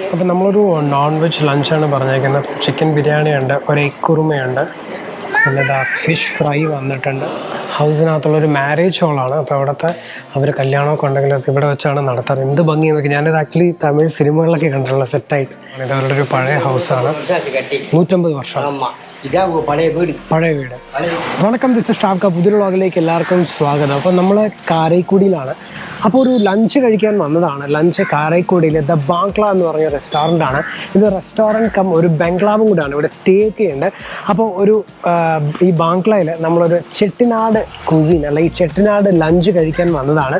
അപ്പോൾ നമ്മളൊരു non veg ലഞ്ചാണ് പറഞ്ഞേക്കുന്നത്. ചിക്കൻ ബിരിയാണി ഉണ്ട്, ഒരു എഗ് കുറുമയുണ്ട്, പിന്നെ ഇതാ ഫിഷ് ഫ്രൈ വന്നിട്ടുണ്ട്. ഹൗസിനകത്തുള്ളൊരു മാരേജ് ഹോളാണ്. അപ്പോൾ അവിടുത്തെ അവർ കല്യാണമൊക്കെ ഉണ്ടെങ്കിൽ അത് ഇവിടെ വെച്ചാണ് നടത്താറ്. എന്ത് ഭംഗിയെന്നൊക്കെ ഞാനിത് ആക്ച്വലി തമിഴ് സിനിമകളിലൊക്കെ കണ്ടിട്ടുള്ള സെറ്റായിട്ട്. ഇത് അവരുടെ ഒരു പഴയ ഹൗസാണ്, 150 വർഷം പഴയ വീട്. വണക്കം, ദിസ് ഇസ് ഷാഫ്ക. പുതിയ വ്ളോഗിലേക്ക് എല്ലാവർക്കും സ്വാഗതം. അപ്പോൾ നമ്മൾ കാരൈക്കുടിയിലാണ്. അപ്പോൾ ഒരു ലഞ്ച് കഴിക്കാൻ വന്നതാണ്. ലഞ്ച് കാരൈക്കുടിയിൽ ദ ബാങ്ക്ല എന്ന് പറഞ്ഞ റെസ്റ്റോറൻ്റ് ആണ്. ഇത് റെസ്റ്റോറൻറ്റ് കം ഒരു ബംഗ്ലാവും കൂടെയാണ്. ഇവിടെ സ്റ്റേ ഒക്കെ ഉണ്ട്. അപ്പോൾ ഈ ബാങ്ക്ലയിൽ നമ്മളൊരു ചെട്ടിനാട് കുസീൻ അല്ല ഈ ചെട്ടിനാട് ലഞ്ച് കഴിക്കാൻ വന്നതാണ്.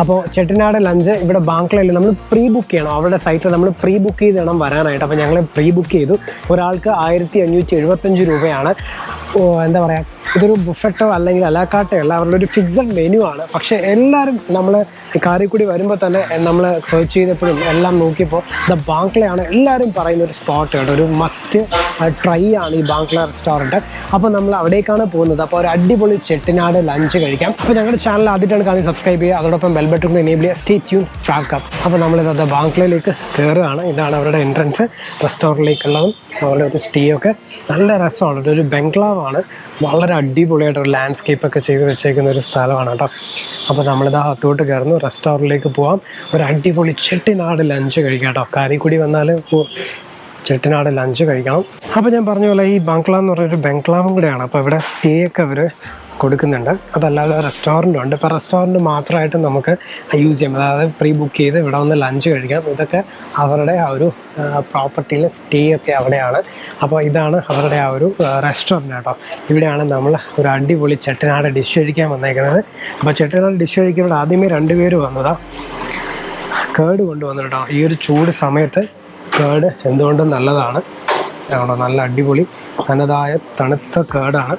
അപ്പോൾ ചെട്ടിനാട് ലഞ്ച് ഇവിടെ ബാങ്ക്ലയിൽ നമ്മൾ പ്രീ ബുക്ക് ചെയ്യണം. അവരുടെ സൈറ്റിൽ നമ്മൾ പ്രീ ബുക്ക് ചെയ്ത് വേണം വരാനായിട്ട്. അപ്പോൾ ഞങ്ങൾ പ്രീ ബുക്ക് ചെയ്തു. ഒരാൾക്ക് 1575 രൂപയാണ്. എന്താ പറയുക, ഇതൊരു ബുഫറ്റോ അല്ലെങ്കിൽ അലാക്കാട്ടോ അല്ല, അവരുടെ ഒരു ഫിക്സഡ് മെനു ആണ്. പക്ഷേ എല്ലാവരും നമ്മൾ കാരൈക്കുടി വരുമ്പോൾ തന്നെ നമ്മൾ സെർച്ച് ചെയ്തപ്പോഴും എല്ലാം നോക്കിയപ്പോൾ ദ ബാങ്ക്ലയാണ് എല്ലാവരും പറയുന്ന ഒരു സ്പോട്ട് കേട്ടോ. ഒരു മസ്റ്റ് ട്രൈ ആണ് ഈ ബാങ്ക്ല റെസ്റ്റോറൻറ്റ്. അപ്പോൾ നമ്മൾ അവിടേക്കാണ് പോകുന്നത്. അപ്പോൾ ഒരു അടിപൊളി ചെട്ടിനാട് ലഞ്ച് കഴിക്കാം. അപ്പോൾ ഞങ്ങളുടെ ചാനൽ ആദ്യമായിട്ടാണ് കാണി സബ്സ്ക്രൈബ് ചെയ്യുക, അതോടൊപ്പം ബെൽ ബട്ടൺ എനേബിൾ ചെയ്യുക. സ്റ്റേ ട്യൂൺ ഷാഫ്ക. അപ്പോൾ നമ്മളിത് ബാങ്ക്ലയിലേക്ക് കയറുകയാണ്. ഇതാണ് അവരുടെ എൻട്രൻസ് റെസ്റ്റോറൻറ്റിലേക്കുള്ളതും അവരുടെ ഒരു സ്റ്റേ ഒക്കെ നല്ല രസമാണ്. ഒരു ബംഗ്ലാവാണ്, വളരെ അടിപൊളിയായിട്ടൊരു ലാൻഡ്സ്കേപ്പൊക്കെ ചെയ്ത് വെച്ചേക്കുന്ന ഒരു സ്ഥലമാണ് കേട്ടോ. അപ്പോൾ നമ്മളിത് അകത്തോട്ട് കയറുന്നു, റെസ്റ്റോറൻറ്റിലേക്ക് പോകാം, ഒരു അടിപൊളി ചെട്ടിനാട് ലഞ്ച് കഴിക്കാം കേട്ടോ. കാരൈക്കുടി വന്നാൽ ചെട്ടിനാട് ലഞ്ച് കഴിക്കണം. അപ്പോൾ ഞാൻ പറഞ്ഞ പോലെ ഈ ബാങ്ക്ല എന്ന് പറഞ്ഞൊരു ബംഗ്ലാവും കൂടെയാണ്. അപ്പോൾ ഇവിടെ സ്റ്റേ ഒക്കെ അവർ കൊടുക്കുന്നുണ്ട്. അതല്ലാതെ റെസ്റ്റോറൻറ്റും ഉണ്ട്. ഇപ്പോൾ റെസ്റ്റോറൻറ്റ് മാത്രമായിട്ട് നമുക്ക് യൂസ് ചെയ്യാം. അതായത് പ്രീ ബുക്ക് ചെയ്ത് ഇവിടെ വന്ന് ലഞ്ച് കഴിക്കാം. ഇതൊക്കെ അവരുടെ ആ ഒരു പ്രോപ്പർട്ടിയിൽ സ്റ്റേ ഒക്കെ അവിടെയാണ്. അപ്പോൾ ഇതാണ് അവരുടെ ആ ഒരു റെസ്റ്റോറൻറ്റ് കേട്ടോ. ഇവിടെയാണ് നമ്മൾ ഒരു അടിപൊളി ചെട്ടിനാട് ഡിഷ് കഴിക്കാൻ വന്നേക്കുന്നത്. അപ്പോൾ ചെട്ടിനാട് ഡിഷ് കഴിക്കുമ്പോൾ ആദ്യമേ 2 പേര് വന്നതാണ്, കേട് കൊണ്ടുവന്നിട്ടോ. ഈ ഒരു ചൂട് സമയത്ത് കേട് എന്തുകൊണ്ടും നല്ലതാണ് കേട്ടോ. നല്ല അടിപൊളി തനതായ തണുത്ത കേടാണ്.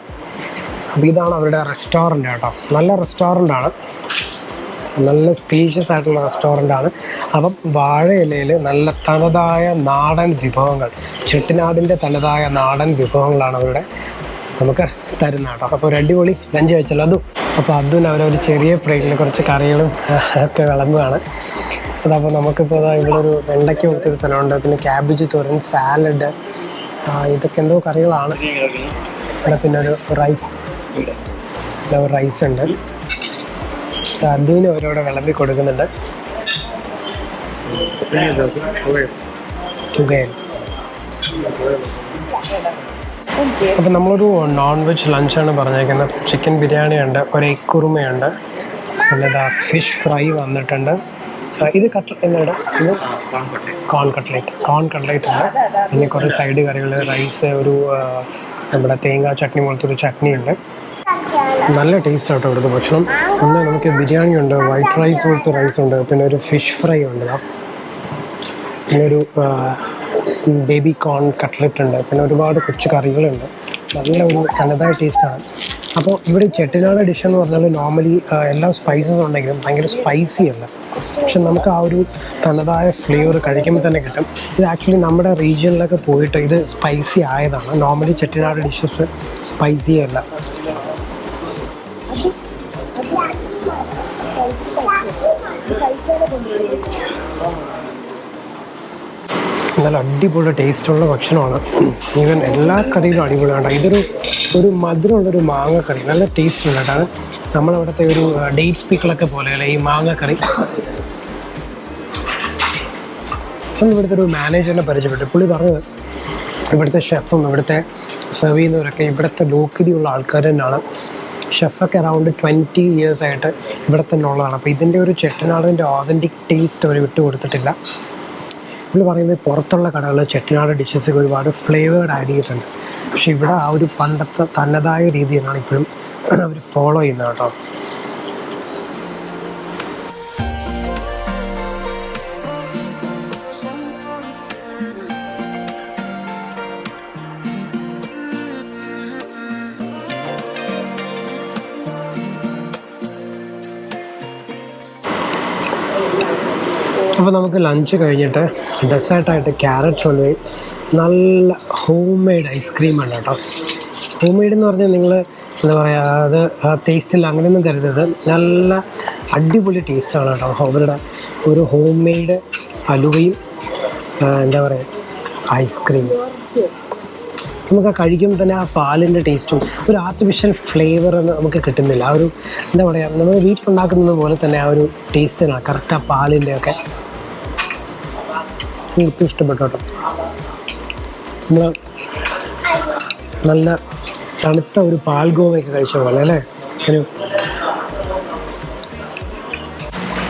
അപ്പോൾ ഇതാണ് അവരുടെ റെസ്റ്റോറൻറ്റ് കേട്ടോ. നല്ല റെസ്റ്റോറൻ്റാണ്, നല്ല സ്പേഷ്യസ് ആയിട്ടുള്ള റെസ്റ്റോറൻ്റാണ്. അപ്പം വാഴയിലയിൽ നല്ല തനതായ നാടൻ വിഭവങ്ങൾ, ചെട്ടിനാടിൻ്റെ തനതായ നാടൻ വിഭവങ്ങളാണ് അവരുടെ നമുക്ക് തരുന്ന കേട്ടോ. അപ്പോൾ ഒരു അടിപൊളി ലഞ്ച് കഴിച്ചല്ലോ അതും. അപ്പോൾ അതും അവരൊരു ചെറിയ പ്ലേറ്റിൽ കുറച്ച് കറികളും ഒക്കെ വിളമ്പുകയാണ്. അതപ്പോൾ നമുക്കിപ്പോൾ ഇവിടെ ഒരു വെണ്ടയ്ക്ക് കൊടുത്തൊരു സ്ഥലമുണ്ട്, പിന്നെ ക്യാബേജ് തോരൻ, സാലഡ്, ഇതൊക്കെ എന്തോ കറികളാണ്. ഇവിടെ പിന്നെ ഒരു റൈസ് ഉണ്ട്. അതിന് അവരവിടെ വിളമ്പി കൊടുക്കുന്നുണ്ട്. അപ്പം നമ്മളൊരു നോൺ വെജ് ലഞ്ചാണ് പറഞ്ഞേക്കുന്നത്. ചിക്കൻ ബിരിയാണി ഉണ്ട്, ഒരു എഗ് കുറുമയുണ്ട്, പിന്നെ ഫിഷ് ഫ്രൈ വന്നിട്ടുണ്ട്. ഇത് എന്താണ് ഇത് കോൺ കട്ട്ലേറ്റ് ഉണ്ട്. പിന്നെ കുറേ സൈഡ് കറികൾ, റൈസ്, ഒരു നമ്മുടെ തേങ്ങാ ചട്നി പോലത്തെ ഒരു ചട്നി ഉണ്ട്. നല്ല ടേസ്റ്റ് ആട്ടോ ഇവിടുത്തെ ഭക്ഷണം. പിന്നെ നമുക്ക് ബിരിയാണി ഉണ്ട്, വൈറ്റ് റൈസ് പോലത്തെ റൈസ് ഉണ്ട്, പിന്നെ ഒരു ഫിഷ് ഫ്രൈ ഉണ്ട്, പിന്നെ ഒരു ബേബി കോൺ കട്ട്ലറ്റ് ഉണ്ട്, പിന്നെ ഒരുപാട് കൊച്ചു കറികളുണ്ട്. നല്ല ഒരു തനതായ ടേസ്റ്റാണ്. അപ്പോൾ ഇവിടെ ചെട്ടിനാട് ഡിഷ് എന്ന് പറഞ്ഞാൽ നോർമലി എല്ലാ സ്പൈസസും ഉണ്ടെങ്കിലും ഭയങ്കര സ്പൈസി അല്ല, പക്ഷെ നമുക്ക് ആ ഒരു തനതായ ഫ്ലേവർ കഴിക്കുമ്പോൾ തന്നെ കിട്ടും. ഇത് ആക്ച്വലി നമ്മുടെ റീജിയനിലൊക്കെ പോയിട്ട് ഇത് സ്പൈസി ആയതാണ്. നോർമലി ചെട്ടിനാട് ഡിഷസ് സ്പൈസി അല്ല. നല്ല അടിപൊളി ടേസ്റ്റുള്ള ഭക്ഷണമാണ്. ഈവൻ എല്ലാ കറിയിലും അടിപൊളിയാണ്. ഇതൊരു മധുരമുള്ളൊരു മാങ്ങക്കറി, നല്ല ടേസ്റ്റ് ഉണ്ട് കേട്ടോ. നമ്മളവിടുത്തെ ഒരു ഡേറ്റ്സ് പിക്കിളൊക്കെ പോലെയല്ലേ ഈ മാങ്ങക്കറി. ഇവിടുത്തെ ഒരു മാനേജറിനെ പരിചയപ്പെട്ടു. പുള്ളി പറഞ്ഞത് ഇവിടുത്തെ ഷെഫും ഇവിടുത്തെ സെർവ് ചെയ്യുന്നവരൊക്കെ ഇവിടുത്തെ ലോക്കലി ഉള്ള ആൾക്കാർ തന്നെയാണ്. ഷെഫൊക്കെ അറൗണ്ട് 20 years ആയിട്ട് ഇവിടെ തന്നെ ഉള്ളതാണ്. അപ്പോൾ ഇതിൻ്റെ ഒരു ചെട്ടിനാടിൻ്റെ ഓതൻറ്റിക് ടേസ്റ്റ് അവർ വിട്ടു കൊടുത്തിട്ടില്ല. പുള്ളി പറയുന്നത് പുറത്തുള്ള കടകളിൽ ചെട്ടിനാട് ഡിഷസ് ഒരുപാട് ഫ്ലേവേഡ് ആഡ് ചെയ്തിട്ടുണ്ട്, പക്ഷെ ഇവിടെ ആ ഒരു പണ്ടത്തെ തനതായ രീതിയിലാണ് ഇപ്പോഴും അവർ ഫോളോ ചെയ്യുന്നത് കേട്ടോ. അപ്പോൾ നമുക്ക് ലഞ്ച് കഴിഞ്ഞിട്ട് ഡെസേർട്ടായിട്ട് ക്യാരറ്റ് ഹൽവയും നല്ല ഹോം മെയ്ഡ് ഐസ്ക്രീമാണ് കേട്ടോ. ഹോം മെയ്ഡ് എന്ന് പറഞ്ഞാൽ നിങ്ങൾ എന്താ പറയുക, അത് ടേസ്റ്റില്ല അങ്ങനെയൊന്നും കരുതരുത്, നല്ല അടിപൊളി ടേസ്റ്റാണ് കേട്ടോ. അവരുടെ ഒരു ഹോം മെയ്ഡ് ഹലുവയും എന്താ പറയുക, ഐസ്ക്രീം. നമുക്ക് കഴിക്കുമ്പോൾ തന്നെ ആ പാലിൻ്റെ ടേസ്റ്റും ഒരു ആർട്ടിഫിഷ്യൽ ഫ്ലേവർ നമുക്ക് കിട്ടുന്നില്ല. ആ ഒരു എന്താ പറയുക, നമ്മൾ വീട്ടിലുണ്ടാക്കുന്നത് പോലെ തന്നെ ആ ഒരു ടേസ്റ്റിനാണ് കറക്റ്റ്. ആ പാലിൻ്റെ ഒക്കെ എനിക്ക് ഇഷ്ടപ്പെട്ടു കേട്ടോ. നമ്മൾ നല്ല തണുത്ത ഒരു പാൽഗോവയൊക്കെ കഴിച്ച പോലെ അല്ലേ ഒരു.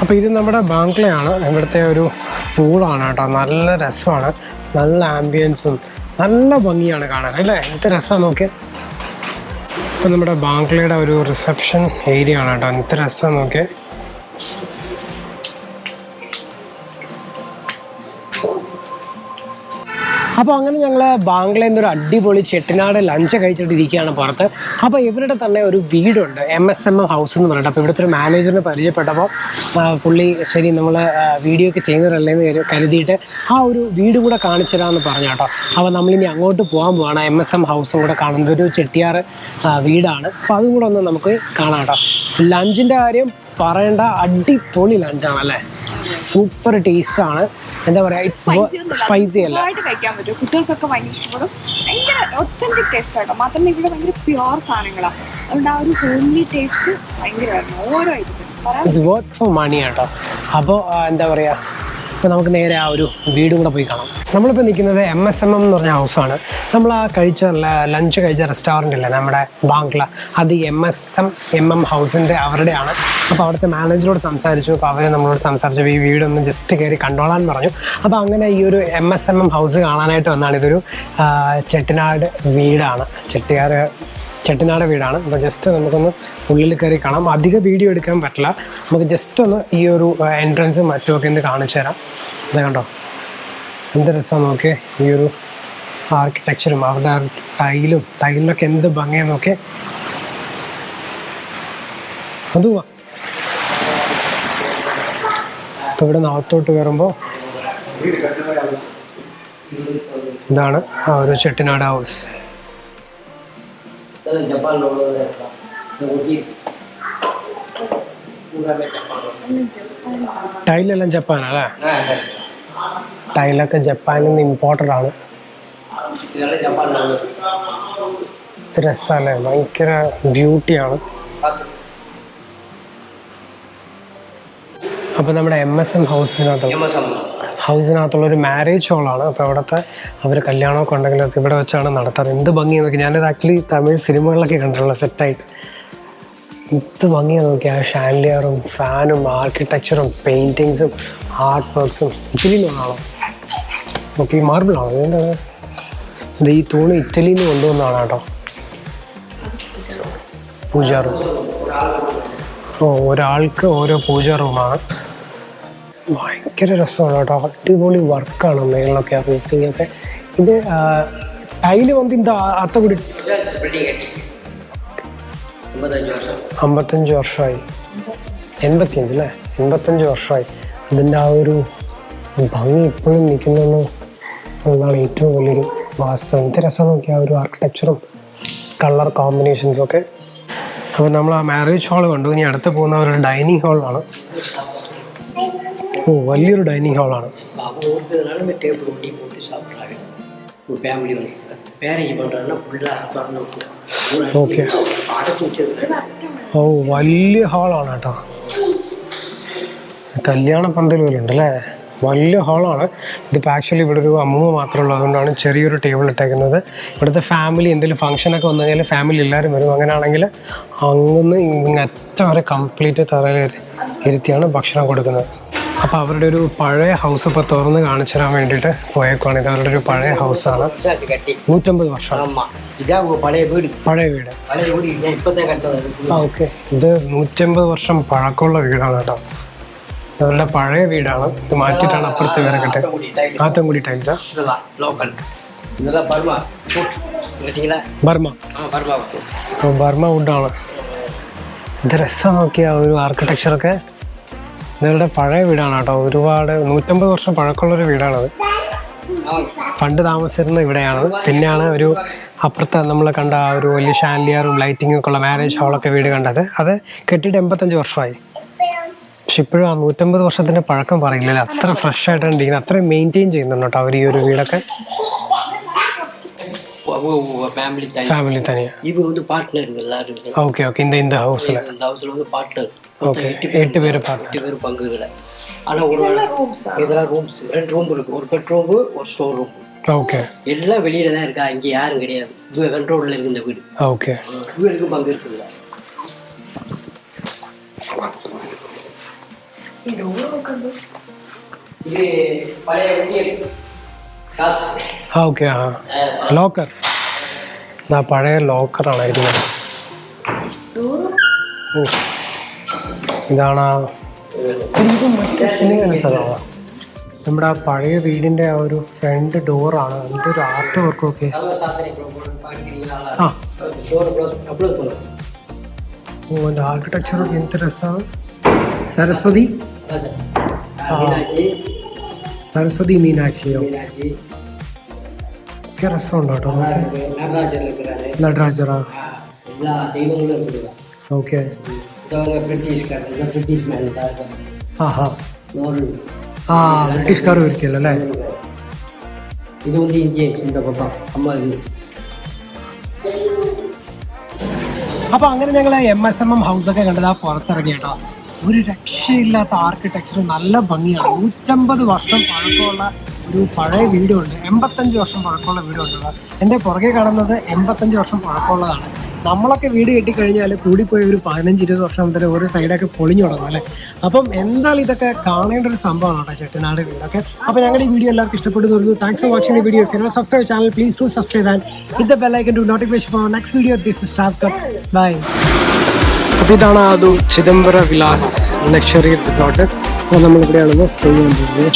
അപ്പോൾ ഇത് നമ്മുടെ ബാംഗ്ലയാണ്, ഇവിടുത്തെ ഒരു പൂളാണ് കേട്ടോ. നല്ല രസമാണ്, നല്ല ആംബിയൻസും നല്ല ഭംഗിയാണ് കാണാൻ അല്ലേ. എന്ത് രസമാണ് നോക്കി. ഇപ്പം നമ്മുടെ ബാംഗ്ലയുടെ ഒരു റിസപ്ഷൻ ഏരിയ ആണ് കേട്ടോ. എന്ത് രസമാണ് നോക്കി. അപ്പോൾ അങ്ങനെ ഞങ്ങൾ ബാംഗ്ലയിൽ നിന്നൊരു അടിപൊളി ചെട്ടിനാട് ലഞ്ച് കഴിച്ചിട്ടിരിക്കുകയാണ് പുറത്ത്. അപ്പോൾ ഇവരുടെ തന്നെ ഒരു വീടുണ്ട്, MSM ഹൗസ് എന്ന് പറഞ്ഞിട്ട്. അപ്പോൾ ഇവിടുത്തെ ഒരു മാനേജറിനെ പരിചയപ്പെട്ടപ്പോൾ പുള്ളി ശരി നമ്മൾ വീഡിയോ ഒക്കെ ചെയ്യുന്നവരല്ലേന്ന് കരുതിയിട്ട് ആ ഒരു വീട് കൂടെ കാണിച്ചു തരാമെന്ന് പറഞ്ഞു കേട്ടോ. അപ്പോൾ നമ്മളിനി അങ്ങോട്ട് പോകാൻ പോവാണ്. MSM ഹൗസും കൂടെ കാണുന്നത് ഒരു ചെട്ടിയാർ വീടാണ്. അപ്പോൾ അതും കൂടെ ഒന്ന് നമുക്ക് കാണാം കേട്ടോ. ലഞ്ചിൻ്റെ കാര്യം പറയേണ്ട, അടിപൊളി ലഞ്ചാണല്ലേ, സൂപ്പർ ടേസ്റ്റാണ്. എന്താ പറയുക, ഇറ്റ്സ് സ്പൈസി അല്ല, കഴിക്കാൻ പറ്റും, കുട്ടികൾക്കൊക്കെ ഭയങ്കര ഇഷ്ടപ്പെടും. ഭയങ്കര ഒത്തന്റിക് ടേസ്റ്റ് ആട്ടോ. മാത്രമല്ല ഇവിടെ ഭയങ്കര പ്യുവർ സാധനങ്ങളാണ്, അതുകൊണ്ട് ആ ഒരു ഹോംലി ടേസ്റ്റ് ഭയങ്കരമായിരുന്നു ഓരോ ഐറ്റത്തിനും. ഇറ്റ്സ് വർത്ത് ഫോർ മണി കേട്ടോ. അപ്പോൾ എന്താ പറയുക, ഇപ്പോൾ നമുക്ക് നേരെ ആ ഒരു വീടും കൂടെ പോയി കാണാം. നമ്മളിപ്പോൾ നിൽക്കുന്നത് MSM എന്ന് പറഞ്ഞ ഹൗസാണ്. നമ്മൾ ആ ലഞ്ച് കഴിച്ച റെസ്റ്റോറൻ്റ് ഇല്ലേ നമ്മുടെ ബാംഗ്ല, അത് MSM ഹൗസിൻ്റെ അവരുടെയാണ്. അപ്പോൾ അവിടുത്തെ മാനേജറോട് സംസാരിച്ചു. അപ്പോൾ അവർ നമ്മളോട് സംസാരിച്ചു ഈ വീടൊന്ന് ജസ്റ്റ് കയറി കണ്ടോളാൻ പറഞ്ഞു. അപ്പോൾ അങ്ങനെ ഈ ഒരു MSM ഹൗസ് കാണാനായിട്ട് വന്നാണ്. ഇതൊരു ചെട്ടിനാട് വീടാണ്, ചെട്ടിനാട് വീടാണ്. അപ്പോൾ ജസ്റ്റ് നമുക്കൊന്ന് ഉള്ളിൽ കയറി കാണാം. അധികം വീഡിയോ എടുക്കാൻ പറ്റില്ല, നമുക്ക് ജസ്റ്റ് ഒന്ന് ഈ ഒരു എൻട്രൻസും മറ്റുമൊക്കെ ഒന്ന് കാണിച്ചു തരാം. ഇതാ കണ്ടോ, എന്ത് രസമാണ് നോക്കിയേ. ഈ ഒരു ആർക്കിടെക്ചറും അവരുടെ ടൈലിലൊക്കെ എന്ത് ഭംഗിയാന്ന് നോക്കിയേ. അതുവാ അപ്പോൾ ഇവിടെ നാത്തോട്ട് കയറുമ്പോൾ ഇതാണ് ആ ഒരു ചെട്ടിനാട് ഹൗസ്. ടൈലെല്ലാം ജപ്പാനല്ലേ, ടൈലൊക്കെ ജപ്പാനിൽ നിന്ന് ഇമ്പോർട്ടഡ് ആണ്. രസമല്ലേ, ഭയങ്കര ബ്യൂട്ടിയാണ്. അപ്പോൾ നമ്മുടെ MSM ഹൗസിനകത്തുള്ളൊരു മാരേജ് ഹോളാണ്. അപ്പോൾ അവിടുത്തെ അവർ കല്യാണമൊക്കെ ഉണ്ടെങ്കിൽ അത് ഇവിടെ വെച്ചാണ് നടത്താറ്. എന്ത് ഭംഗിയെന്ന് നോക്കി. ഞാനിത് ആക്ച്വലി തമിഴ് സിനിമകളിലൊക്കെ കണ്ടിട്ടുള്ള സെറ്റായിട്ട്. എന്ത് ഭംഗിയാണ് നോക്കി. ആ ഷാൻലിയറും ഫാനും ആർക്കിടെക്ചറും പെയിൻറ്റിങ്സും ആർട്ട് വർക്ക്സും. ഇറ്റലിയിൽ നിന്നാണോ ഓക്കെ, ഈ മാർബിളാണോ, ഇതെന്താണ് ഇത്? ഈ തൂണ് ഇറ്റലിയിൽ നിന്ന് കൊണ്ടുവന്നതാണ് കേട്ടോ. പൂജാ റൂം. ഒരാൾക്ക് ഓരോ പൂജാ റൂമാണ്. ഭയങ്കര രസമാണ് കേട്ടോ, അടിപൊളി വർക്കാണ് മേളിലൊക്കെ. ഒക്കെ ഇത് ടൈല് വന്ന് ഇത് അത്തകൂടി 55 വർഷമായി. 85 അല്ലേ, 85 വർഷമായി. അതിൻ്റെ ആ ഒരു ഭംഗി ഇപ്പോഴും നിൽക്കുന്നതാണ് ഏറ്റവും വലിയൊരു വാസ്തവം. എന്ത് രസം നോക്കിയാൽ ആ ഒരു ആർക്കിടെക്ചറും കളർ കോമ്പിനേഷൻസും ഒക്കെ. അപ്പോൾ നമ്മൾ ആ മാരേജ് ഹാൾ കണ്ടു. ഇനി അടുത്ത് പോകുന്ന ഒരു ഡൈനിങ് ഹാളാണ്. വലിയൊരു ഡൈനിങ് ഹാളാണ്. ഓക്കെ, വലിയ ഹാളാണ് കേട്ടോ. കല്യാണ പന്തൽ പോലെ ഉണ്ടല്ലേ, വലിയ ഹാളാണ്. ഇതിപ്പോൾ ആക്ച്വലി ഇവിടെ ഒരു അമ്മൂമ്മ മാത്രമേ ഉള്ളൂ, അതുകൊണ്ടാണ് ചെറിയൊരു ടേബിൾ ഇട്ടേക്കുന്നത്. ഇവിടുത്തെ ഫാമിലി എന്തെങ്കിലും ഫംഗ്ഷനൊക്കെ വന്നു കഴിഞ്ഞാൽ ഫാമിലി എല്ലാവരും വരും. അങ്ങനെയാണെങ്കിൽ അങ്ങ് ഇങ്ങറ്റം വരെ കംപ്ലീറ്റ് തറയിൽ ഇരുത്തിയാണ് ഭക്ഷണം കൊടുക്കുന്നത്. അപ്പോൾ അവരുടെ ഒരു പഴയ ഹൗസ് ഇപ്പോൾ തുറന്ന് കാണിച്ചു തരാൻ വേണ്ടിയിട്ട് പോയേക്കുവാണ്. ഇത് അവരുടെ ഒരു പഴയ ഹൗസാണ്. 150 വർഷം പഴയ വീട്. ഓക്കെ, ഇത് 150 വർഷം പഴക്കമുള്ള വീടാണ് കേട്ടോ. അവരുടെ പഴയ വീടാണ്. ഇത് മാറ്റിയിട്ടാണ് അപ്പുറത്ത് വരെ കട്ടെ. ആത്തൻകുടി ടൈൽസാ, ബർമ വുഡാണ്. ഇത് രസം നോക്കിയാൽ ഒരു ആർക്കിടെക്ചറൊക്കെ. ഇവരുടെ പഴയ വീടാണ് കേട്ടോ. ഒരുപാട് 150 വർഷം പഴക്കമുള്ളൊരു വീടാണത്. പണ്ട് താമസിച്ചിരുന്ന ഇവിടെയാണ്. പിന്നെയാണ് ഒരു അപ്പുറത്ത് നമ്മൾ കണ്ട ആ ഒരു വലിയ ഷാൻലിയറും ലൈറ്റിങ്ങും ഒക്കെ ഉള്ള മാരേജ് ഹാളൊക്കെ വീട് കണ്ടത്. അത് കെട്ടിയിട്ട് 85 വർഷമായി. പക്ഷെ ഇപ്പോഴും ആ 150 വർഷത്തിന്റെ പഴക്കം പറയില്ലല്ലോ, അത്ര ഫ്രഷ് ആയിട്ടാണ് ഇരിക്കുന്നത്, അത്രയും മെയിൻറ്റെയിൻ ചെയ്യുന്നുണ്ട് കേട്ടോ അവർ ഈ ഒരു വീടൊക്കെ. ഫാമിലി തനിയാ. Okay okay. இந்த ஹவுஸ்ல ஓகே 8 பேர் பங்குகளை. ஆனால் இதெல்லாம் ரூம்ஸ் 2 ரூம் இருக்கு, ஒரு பெட்ரூம் ஒரு ஸ்டோர் ரூம். ஓகே. எல்லாம் வெளியில தான் இருக்கா, இங்கே யாரும் கிடையாது, இது கண்ட்ரோல்ல இருக்கு இந்த வீடு. ஓகே. வீடுக்கு பங்கு இருக்குல்ல. இது பழைய வண்டி காசு. ഓക്കെ. ആ ലോക്കർ, പഴയ ലോക്കറാണ് ഇരിക്കുന്നത്. ഇതാണ് സ്ഥലമാണ് നമ്മുടെ ആ പഴയ വീടിന്റെ ആ ഒരു ഫ്രണ്ട് ഡോറാണ്. അതിന്റെ ഒരു ആർട്ട് വർക്കും ഒക്കെ. ആ ഓ, അതിന്റെ ആർക്കിടെക്ചറൊക്കെ എന്ത് രസമാണ്. സരസ്വതി മീനാക്ഷിയോ ഒക്കെ രസമുണ്ട് കേട്ടോ. നടരാജറ. ഓക്കെ. ബ്രിട്ടീഷുകാർ ഒരിക്കലും അല്ലേ. അപ്പൊ അങ്ങനെ ഞങ്ങൾ MSMM ഹൗസൊക്കെ കണ്ടത് ആ പുറത്തിറങ്ങി കേട്ടോ. ഒരു രക്ഷയില്ലാത്ത ആർക്കിടെക്ചർ, നല്ല ഭംഗിയാണ്. 150 വർഷം പഴക്കമുള്ള ഒരു പഴയ വീടുണ്ട്, 85 വർഷം പഴക്കമുള്ള വീടുണ്ട്. എൻ്റെ പുറകെ കാണുന്നത് 85 വർഷം പഴക്കമുള്ളതാണ്. നമ്മളൊക്കെ വീട് കെട്ടിക്കഴിഞ്ഞാൽ കൂടിപ്പോയി ഒരു 15-20 വർഷം മുതൽ ഒരു സൈഡൊക്കെ പൊളിഞ്ഞു തുടങ്ങും അല്ലേ. അപ്പം എന്തായാലും ഇതൊക്കെ കാണേണ്ട ഒരു സംഭവമാണ് കേട്ടോ ചെട്ടിനാട് വീടൊക്കെ. അപ്പോൾ ഞങ്ങളുടെ ഈ വീഡിയോ എല്ലാവർക്കും ഇഷ്ടപ്പെട്ടു തോന്നുന്നു. Thanks for watching the video. If you have subscribe channel please do subscribe and hit the bell icon to notification for next video. This is staff cut. Bye. അപ്പോൾ ഇതാണ് അത് ചിദംബര വിലാസ് ലക്ഷറി റിസോർട്ട്. അപ്പോൾ നമ്മളിവിടെയാണെന്ന് stay ചെയ്യാൻ പോകുന്നത്.